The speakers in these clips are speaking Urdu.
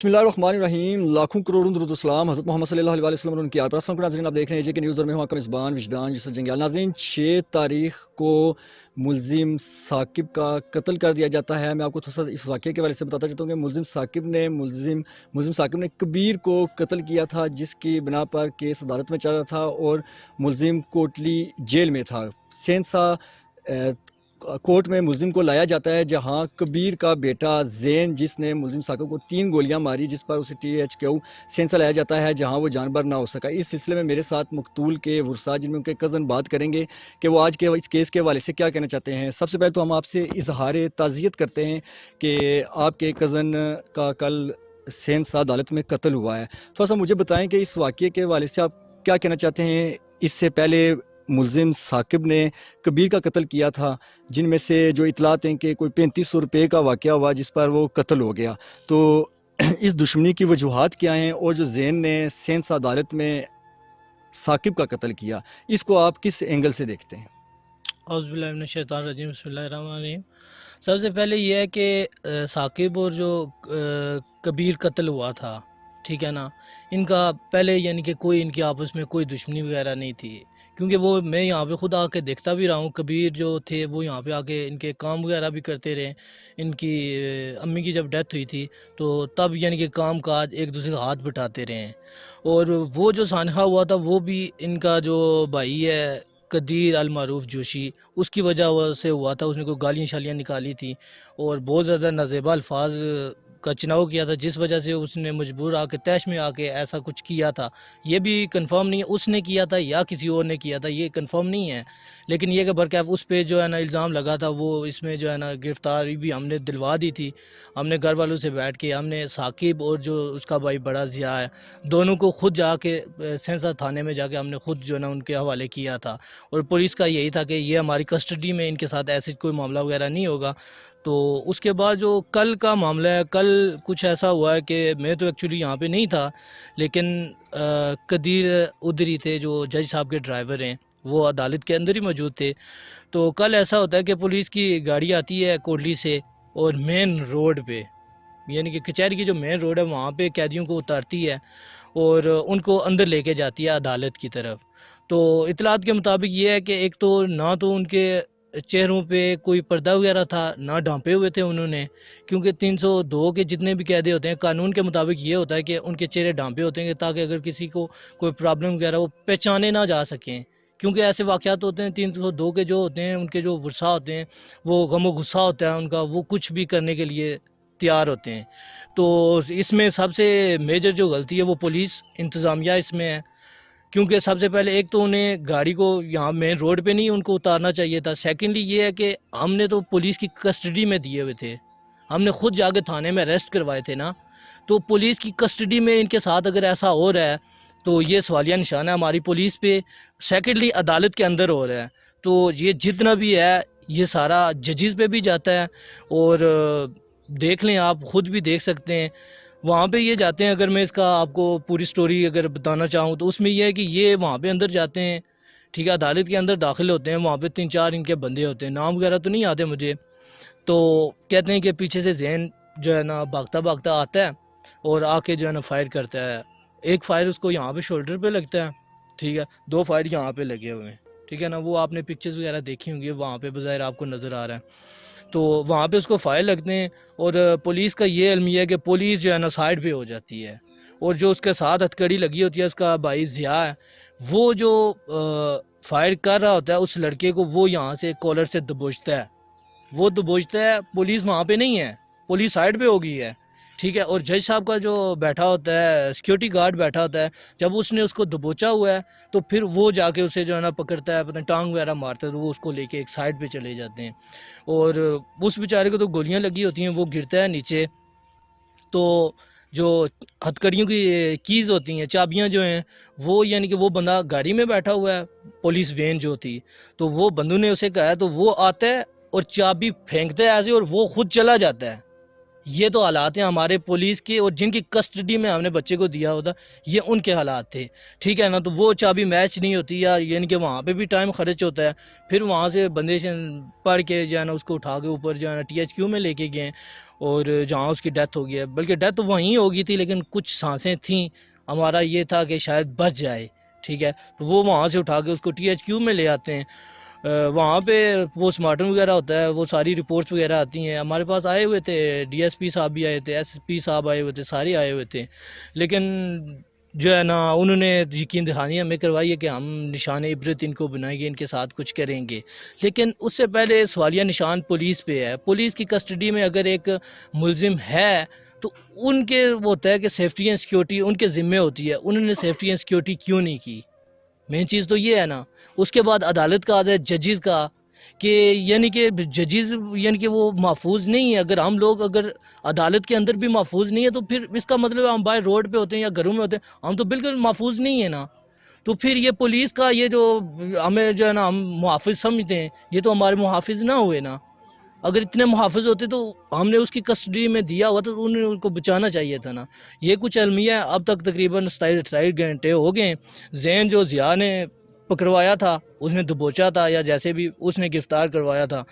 بسم اللہ الرحمن الرحیم، لاکھوں کروڑوں درود السلام حضرت محمد صلی اللہ علیہ وسلم اور ان کی آل پر۔ السلام علیکم ناظرین، آپ دیکھ رہے ہیں جے کے نیوز اور میں ہوں آپ کا میزبان وجدان یوسف جنگیال۔ ناظرین، 6 تاریخ کو ملزم ثاقب کا قتل کر دیا جاتا ہے۔ میں آپ کو تھوڑا سا اس واقعے کے حوالے سے بتاتا چاہتا ہوں کہ ملزم ثاقب نے کبیر کو قتل کیا تھا، جس کی بنا پر کیس عدالت میں چل رہا تھا اور ملزم کوٹلی جیل میں تھا۔ سینسا کورٹ میں ملزم کو لایا جاتا ہے، جہاں کبیر کا بیٹا زین، جس نے ملزم ثاقب کو 3 گولیاں ماری، جس پر اسے THQ سینسا لایا جاتا ہے، جہاں وہ جان بر نہ ہو سکا۔ اس سلسلے میں میرے ساتھ مقتول کے ورثاء، جن میں ان کے کزن، بات کریں گے کہ وہ آج کے اس کیس کے حوالے سے کیا کہنا چاہتے ہیں۔ سب سے پہلے تو ہم آپ سے اظہار تعزیت کرتے ہیں کہ آپ کے کزن کا کل سینسا عدالت میں قتل ہوا ہے۔ تھوڑا سا مجھے بتائیں کہ اس واقعے کے حوالے سے آپ کیا کہنا چاہتے ہیں۔ اس سے پہلے ملزم ثاقب نے کبیر کا قتل کیا تھا، جن میں سے جو اطلاعات ہیں کہ کوئی 3500 روپے کا واقعہ ہوا، جس پر وہ قتل ہو گیا۔ تو اس دشمنی کی وجوہات کیا ہیں، اور جو زین نے سینسا عدالت میں ثاقب کا قتل کیا، اس کو آپ کس اینگل سے دیکھتے ہیں؟ اعوذ باللہ من الشیطان الرجیم، بسم اللہ الرحمن الرحیم۔ سب سے پہلے یہ ہے کہ ثاقب اور جو کبیر قتل ہوا تھا، ٹھیک ہے نا، ان کا پہلے یعنی کہ کوئی ان کی آپس میں کوئی دشمنی وغیرہ نہیں تھی، کیونکہ وہ میں یہاں پہ خود آ کے دیکھتا بھی رہا ہوں۔ کبیر جو تھے وہ یہاں پہ آ کے ان کے کام وغیرہ بھی کرتے رہے۔ ان کی امی کی جب ڈیتھ ہوئی تھی تو تب یعنی کہ کام کاج ایک دوسرے کا ہاتھ بٹاتے رہے ہیں۔ اور وہ جو سانحہ ہوا تھا وہ بھی ان کا جو بھائی ہے قدیر المعروف جوشی، اس کی وجہ سے ہوا تھا۔ اس نے کوئی گالیاں شالیاں نکالی تھی اور بہت زیادہ نازیبا الفاظ کا چناؤ کیا تھا، جس وجہ سے اس نے مجبور آ کے طیش میں آ کے ایسا کچھ کیا تھا۔ یہ بھی کنفرم نہیں ہے اس نے کیا تھا یا کسی اور نے کیا تھا، یہ کنفرم نہیں ہے، لیکن یہ کہ برکیف اس پہ جو ہے نا الزام لگا تھا، وہ اس میں جو ہے نا گرفتاری بھی ہم نے دلوا دی تھی۔ ہم نے گھر والوں سے بیٹھ کے ہم نے ثاقب اور جو اس کا بھائی بڑا ضیاء ہے، دونوں کو خود جا کے سینسا تھانے میں جا کے ہم نے خود جو ہے نا ان کے حوالے کیا تھا، اور پولیس کا یہی تھا کہ یہ ہماری کسٹڈی میں، ان کے ساتھ ایسے کوئی معاملہ وغیرہ نہیں ہوگا۔ تو اس کے بعد جو کل کا معاملہ ہے، کل کچھ ایسا ہوا ہے کہ میں تو ایکچولی یہاں پہ نہیں تھا، لیکن قدیر ادھر ہی تھے، جو جج صاحب کے ڈرائیور ہیں، وہ عدالت کے اندر ہی موجود تھے۔ تو کل ایسا ہوتا ہے کہ پولیس کی گاڑی آتی ہے کوٹلی سے اور مین روڈ پہ، یعنی کہ کچہری کی جو مین روڈ ہے وہاں پہ قیدیوں کو اتارتی ہے اور ان کو اندر لے کے جاتی ہے عدالت کی طرف۔ تو اطلاعات کے مطابق یہ ہے کہ ایک تو نہ تو ان کے چہروں پہ کوئی پردہ وغیرہ تھا، نہ ڈھانپے ہوئے تھے انہوں نے، کیونکہ 302 کے جتنے بھی قیدی ہوتے ہیں قانون کے مطابق یہ ہوتا ہے کہ ان کے چہرے ڈھانپے ہوتے ہیں تاکہ اگر کسی کو کوئی پرابلم وغیرہ وہ پہچانے نہ جا سکیں، کیونکہ ایسے واقعات ہوتے ہیں 302 کے جو ہوتے ہیں، ان کے جو ورثاء ہوتے ہیں وہ غم و غصہ ہوتا ہے ان کا، وہ کچھ بھی کرنے کے لیے تیار ہوتے ہیں۔ تو اس میں سب سے میجر جو غلطی ہے وہ پولیس انتظامیہ اس میں ہے، کیونکہ سب سے پہلے ایک تو انہیں گاڑی کو یہاں مین روڈ پہ نہیں ان کو اتارنا چاہیے تھا۔ سیکنڈلی یہ ہے کہ ہم نے تو پولیس کی کسٹڈی میں دیے ہوئے تھے، ہم نے خود جا کے تھانے میں اریسٹ کروائے تھے نا، تو پولیس کی کسٹڈی میں ان کے ساتھ اگر ایسا ہو رہا ہے تو یہ سوالیہ نشان ہے ہماری پولیس پہ۔ سیکنڈلی عدالت کے اندر ہو رہا ہے، تو یہ جتنا بھی ہے یہ سارا ججز پہ بھی جاتا ہے، اور دیکھ لیں، آپ خود بھی دیکھ سکتے ہیں وہاں پہ یہ جاتے ہیں۔ اگر میں اس کا آپ کو پوری سٹوری اگر بتانا چاہوں تو اس میں یہ ہے کہ یہ وہاں پہ اندر جاتے ہیں، ٹھیک ہے، عدالت کے اندر داخل ہوتے ہیں، وہاں پہ 3-4 ان کے بندے ہوتے ہیں، نام وغیرہ تو نہیں آتے مجھے، تو کہتے ہیں کہ پیچھے سے زین جو ہے نا بھاگتا بھاگتا آتا ہے اور آ کے جو ہے نا فائر کرتا ہے۔ ایک فائر اس کو یہاں پہ شولڈر پہ لگتا ہے، ٹھیک ہے، 2 فائر یہاں پہ لگے ہوئے ہیں، ٹھیک ہے نا، وہ آپ نے پکچرز وغیرہ دیکھی ہوں گی، وہاں پہ بظاہر آپ کو نظر آ رہا ہے۔ تو وہاں پہ اس کو فائر لگتے ہیں، اور پولیس کا یہ المیہ ہے کہ پولیس جو ہے نا سائڈ پہ ہو جاتی ہے، اور جو اس کے ساتھ ہتھکڑی لگی ہوتی ہے اس کا بھائی ضیاء ہے، وہ جو فائر کر رہا ہوتا ہے اس لڑکے کو، وہ یہاں سے کالر سے دبوچتا ہے، وہ دبوچتا ہے، پولیس وہاں پہ نہیں ہے، پولیس سائڈ پہ ہو گئی ہے، ٹھیک ہے، اور جج صاحب کا جو بیٹھا ہوتا ہے سیکیورٹی گارڈ بیٹھا ہوتا ہے، جب اس نے اس کو دبوچا ہوا ہے تو پھر وہ جا کے اسے جو ہے نا پکڑتا ہے، پتہ نہیں ٹانگ وغیرہ مارتا ہے، تو وہ اس کو لے کے ایک سائڈ پہ چلے جاتے ہیں، اور اس بیچارے کو تو گولیاں لگی ہوتی ہیں، وہ گرتا ہے نیچے۔ تو جو ہتھکڑیوں کی کیز ہوتی ہیں، چابیاں جو ہیں، وہ یعنی کہ وہ بندہ گاڑی میں بیٹھا ہوا ہے، پولیس وین جو تھی، تو وہ بندوں نے اسے کہا ہے تو وہ آتا ہے اور چابی پھینکتا ہے ایسے، اور وہ خود چلا جاتا ہے۔ یہ تو حالات ہیں ہمارے پولیس کے، اور جن کی کسٹڈی میں ہم نے بچے کو دیا ہوتا یہ ان کے حالات تھے، ٹھیک ہے نا، تو وہ چابی میچ نہیں ہوتی، یا یعنی کہ وہاں پہ بھی ٹائم خرچ ہوتا ہے، پھر وہاں سے بندے پڑھ کے جو ہے نا اس کو اٹھا کے اوپر جو ہے نا THQ میں لے کے گئے، اور جہاں اس کی ڈیتھ ہو گئی ہے، بلکہ ڈیتھ تو وہیں ہو گئی تھی لیکن کچھ سانسیں تھیں، ہمارا یہ تھا کہ شاید بچ جائے، ٹھیک ہے، تو وہ وہاں سے اٹھا کے اس کو ٹی ایچ کیو میں لے آتے ہیں، وہاں پہ پوسٹ مارٹم وغیرہ ہوتا ہے، وہ ساری رپورٹس وغیرہ آتی ہیں، ہمارے پاس آئے ہوئے تھے، ڈی ایس پی صاحب بھی آئے تھے، ایس پی صاحب آئے ہوئے تھے، سارے آئے ہوئے تھے، لیکن جو ہے نا انہوں نے یقین دہانی ہمیں کروائی ہے کہ ہم نشان عبرت ان کو بنائیں گے، ان کے ساتھ کچھ کریں گے، لیکن اس سے پہلے سوالیہ نشان پولیس پہ ہے۔ پولیس کی کسٹڈی میں اگر ایک ملزم ہے تو ان کے وہ ہوتا ہے کہ سیفٹی اینڈ سیکیورٹی ان کے ذمے ہوتی ہے، انہوں نے سیفٹی اینڈ سیکیورٹی کیوں نہیں کی؟ مین چیز تو یہ ہے نا۔ اس کے بعد عدالت کا آتا ہے، ججز کا، کہ یعنی کہ ججز یعنی کہ وہ محفوظ نہیں ہے، اگر ہم لوگ اگر عدالت کے اندر بھی محفوظ نہیں ہے تو پھر اس کا مطلب ہم باہر روڈ پہ ہوتے ہیں یا گھروں میں ہوتے ہیں، ہم تو بالکل محفوظ نہیں ہیں نا۔ تو پھر یہ پولیس کا یہ جو ہمیں جو ہے نا ہم محافظ سمجھتے ہیں، یہ تو ہمارے محافظ نہ ہوئے نا۔ اگر اتنے محافظ ہوتے تو ہم نے اس کی کسٹڈی میں دیا ہوا تو انہوں نے ان کو بچانا چاہیے تھا نا۔ یہ کچھ المیہ ہے، اب تک تقریباً 27 گھنٹے ہو گئے ہیں۔ زین جو ضیاء نے پکڑوایا تھا، اس نے دبوچا تھا یا جیسے بھی اس نے گرفتار کروایا تھا،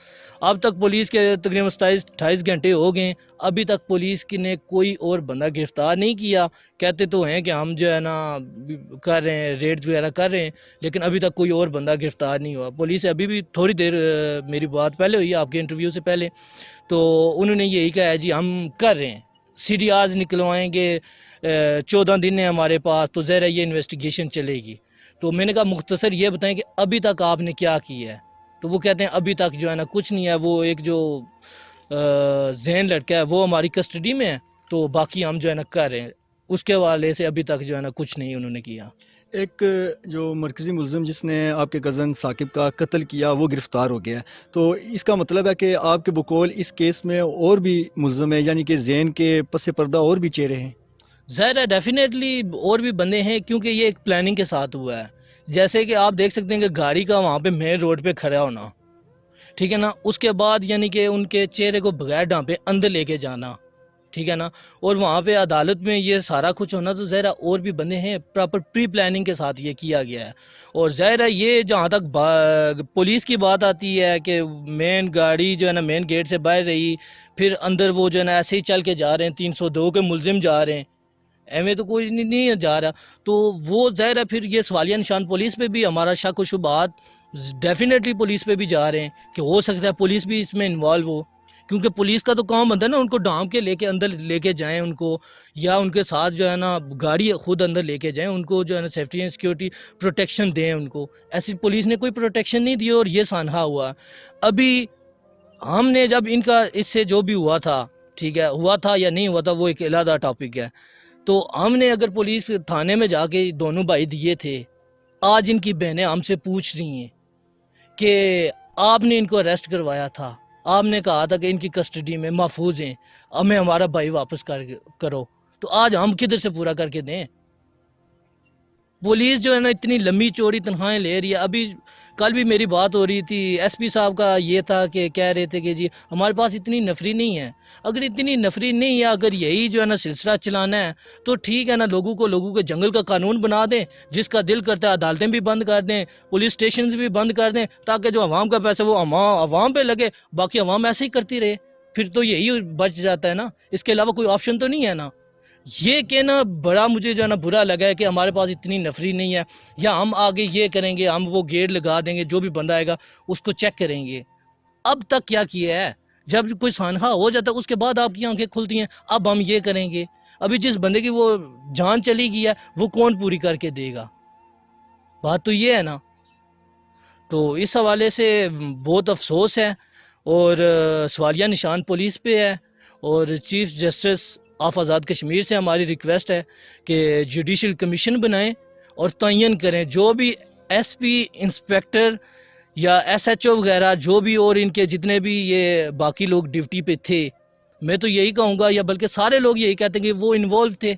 اب تک پولیس کے تقریباً 28 گھنٹے ہو گئے ہیں، ابھی تک پولیس نے کوئی اور بندہ گرفتار نہیں کیا۔ کہتے تو ہیں کہ ہم جو ہے نا کر رہے ہیں، ریڈز وغیرہ کر رہے ہیں، لیکن ابھی تک کوئی اور بندہ گرفتار نہیں ہوا۔ پولیس ابھی بھی تھوڑی دیر میری بات پہلے ہوئی آپ کے انٹرویو سے پہلے، تو انہوں نے یہی کہا ہے جی ہم کر رہے ہیں، سی ڈی آرز نکلوائیں گے، 14 دن ہیں ہمارے پاس، تو ظاہر ہے یہ انویسٹیگیشن چلے گی۔ تو میں نے کہا مختصر یہ بتائیں کہ ابھی تک آپ نے کیا کیا ہے؟ تو وہ کہتے ہیں ابھی تک جو ہے نا کچھ نہیں ہے، وہ ایک جو زین لڑکا ہے وہ ہماری کسٹڈی میں ہے، تو باقی ہم جو ہے نا کر رہے ہیں، اس کے حوالے سے ابھی تک جو ہے نا کچھ نہیں انہوں نے کیا۔ ایک جو مرکزی ملزم جس نے آپ کے کزن ثاقب کا قتل کیا وہ گرفتار ہو گیا ہے، تو اس کا مطلب ہے کہ آپ کے بقول اس کیس میں اور بھی ملزم ہیں، یعنی کہ زین کے پس پردہ اور بھی چہرے ہیں؟ ظاہر ہے ڈیفینیٹلی اور بھی بندے ہیں، کیونکہ یہ ایک پلاننگ کے ساتھ ہوا ہے۔ جیسے کہ آپ دیکھ سکتے ہیں کہ گاڑی کا وہاں پہ مین روڈ پہ کھڑا ہونا، ٹھیک ہے نا، اس کے بعد یعنی کہ ان کے چہرے کو بغیر ڈھانپے اندر لے کے جانا، ٹھیک ہے نا، اور وہاں پہ عدالت میں یہ سارا کچھ ہونا، تو ظاہر ہے اور بھی بندے ہیں، پراپر پری پلاننگ کے ساتھ یہ کیا گیا ہے۔ اور ظاہر ہے یہ جہاں تک پولیس کی بات آتی ہے کہ مین گاڑی جو ہے نا مین گیٹ سے باہر رہی، پھر اندر وہ جو ہے نا ایسے ہی چل کے جا رہے ہیں، 302 کے ملزم جا رہے ہیں، ایویں تو کوئی نہیں جا رہا، تو وہ ظاہر ہے پھر یہ سوالیہ نشان پولیس پہ بھی ہمارا شک و شبہات ڈیفینیٹلی پولیس پہ بھی جا رہے ہیں کہ ہو سکتا ہے پولیس بھی اس میں انوالو ہو، کیونکہ پولیس کا تو کام بنتا ہے نا ان کو ڈھانپ کے لے کے اندر لے کے جائیں ان کو، یا ان کے ساتھ جو ہے نا گاڑی خود اندر لے کے جائیں، ان کو جو ہے نا سیفٹی اینڈ سیکیورٹی پروٹیکشن دیں ان کو۔ ایسی پولیس نے کوئی پروٹیکشن نہیں دی اور یہ سانحہ ہوا۔ ابھی ہم نے جب ان کا اس سے جو بھی ہوا تھا، ٹھیک ہے، ہوا تھا یا نہیں ہوا تھا وہ ایک علیحدہ ٹاپک ہے، تو ہم نے اگر پولیس تھانے میں جا کے دونوں بھائی دیے تھے، آج ان کی بہنیں ہم سے پوچھ رہی ہیں کہ آپ نے ان کو اریسٹ کروایا تھا، آپ نے کہا تھا کہ ان کی کسٹڈی میں محفوظ ہیں، ہمیں ہمارا بھائی واپس کرو، تو آج ہم کدھر سے پورا کر کے دیں؟ پولیس جو ہے نا اتنی لمبی چوڑی تنخواہیں لے رہی ہے۔ ابھی کل بھی میری بات ہو رہی تھی، ایس پی صاحب کا یہ تھا کہ کہہ رہے تھے کہ جی ہمارے پاس اتنی نفری نہیں ہے۔ اگر اتنی نفری نہیں ہے، اگر یہی جو ہے نا سلسلہ چلانا ہے تو ٹھیک ہے نا، لوگوں کے جنگل کا قانون بنا دیں، جس کا دل کرتا ہے عدالتیں بھی بند کر دیں، پولیس اسٹیشنز بھی بند کر دیں، تاکہ جو عوام کا پیسہ وہ عوام پہ لگے، باقی عوام ایسے ہی کرتی رہے، پھر تو یہی بچ جاتا ہے نا، اس کے علاوہ کوئی آپشن تو نہیں ہے نا۔ یہ کہنا بڑا مجھے جو ہے نا برا لگا ہے کہ ہمارے پاس اتنی نفری نہیں ہے، یا ہم آگے یہ کریں گے، ہم وہ گیٹ لگا دیں گے، جو بھی بندہ آئے گا اس کو چیک کریں گے۔ اب تک کیا کیا ہے؟ جب کوئی سانحہ ہو جاتا ہے اس کے بعد آپ کی آنکھیں کھلتی ہیں، اب ہم یہ کریں گے۔ ابھی جس بندے کی وہ جان چلی گئی ہے وہ کون پوری کر کے دے گا؟ بات تو یہ ہے نا۔ تو اس حوالے سے بہت افسوس ہے، اور سوالیہ نشان پولیس پہ ہے، اور chief justice of Azad Kashmir سے ہماری ریکویسٹ ہے کہ جوڈیشل کمیشن بنائیں اور تعین کریں، جو بھی ایس پی، انسپیکٹر یا ایس ایچ او وغیرہ جو بھی اور ان کے جتنے بھی یہ باقی لوگ ڈیوٹی پہ تھے، میں تو یہی کہوں گا، یا بلکہ سارے لوگ یہی کہتے ہیں کہ وہ انوالو تھے،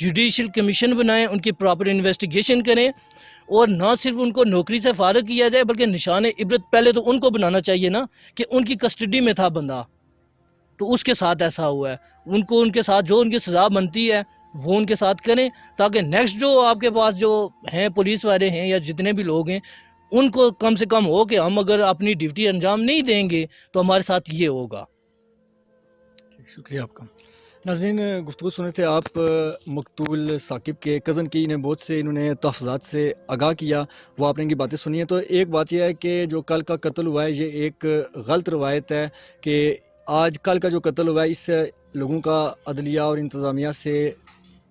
جوڈیشل کمیشن بنائیں، ان کی پراپر انویسٹیگیشن کریں، اور نہ صرف ان کو نوکری سے فارغ کیا جائے بلکہ نشان عبرت پہلے تو ان کو بنانا چاہیے نا، کہ ان کی کسٹڈی میں تھا بندہ تو اس کے ساتھ ایسا ہوا ہے، ان کو ان کے ساتھ جو ان کی سزا بنتی ہے وہ ان کے ساتھ کریں، تاکہ نیکسٹ جو آپ کے پاس جو ہیں پولیس والے ہیں یا جتنے بھی لوگ ہیں ان کو کم سے کم ہو کہ ہم اگر اپنی ڈیوٹی انجام نہیں دیں گے تو ہمارے ساتھ یہ ہوگا۔ شکریہ آپ کا. ناظرین گفتگو سن رہے تھے آپ مقتول ثاقب کے کزن کی. انہیں بہت سے انہوں نے تحفظات سے آگاہ کیا، وہ آپ نے ان کی باتیں سنی ہیں. تو ایک بات یہ ہے کہ جو کل کا قتل ہوا ہے یہ ایک غلط روایت ہے کہ آج کل کا جو قتل ہوا ہے اس سے لوگوں کا عدلیہ اور انتظامیہ سے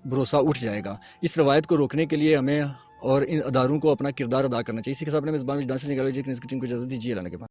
بھروسہ اٹھ جائے گا. اس روایت کو روکنے کے لیے ہمیں اور ان اداروں کو اپنا کردار ادا کرنا چاہیے. اسی کے ساتھ اپنے میزبان وجدان سے نگارہ جی کی ٹیم کو اجازت دیجیے. اللہ کے بعد.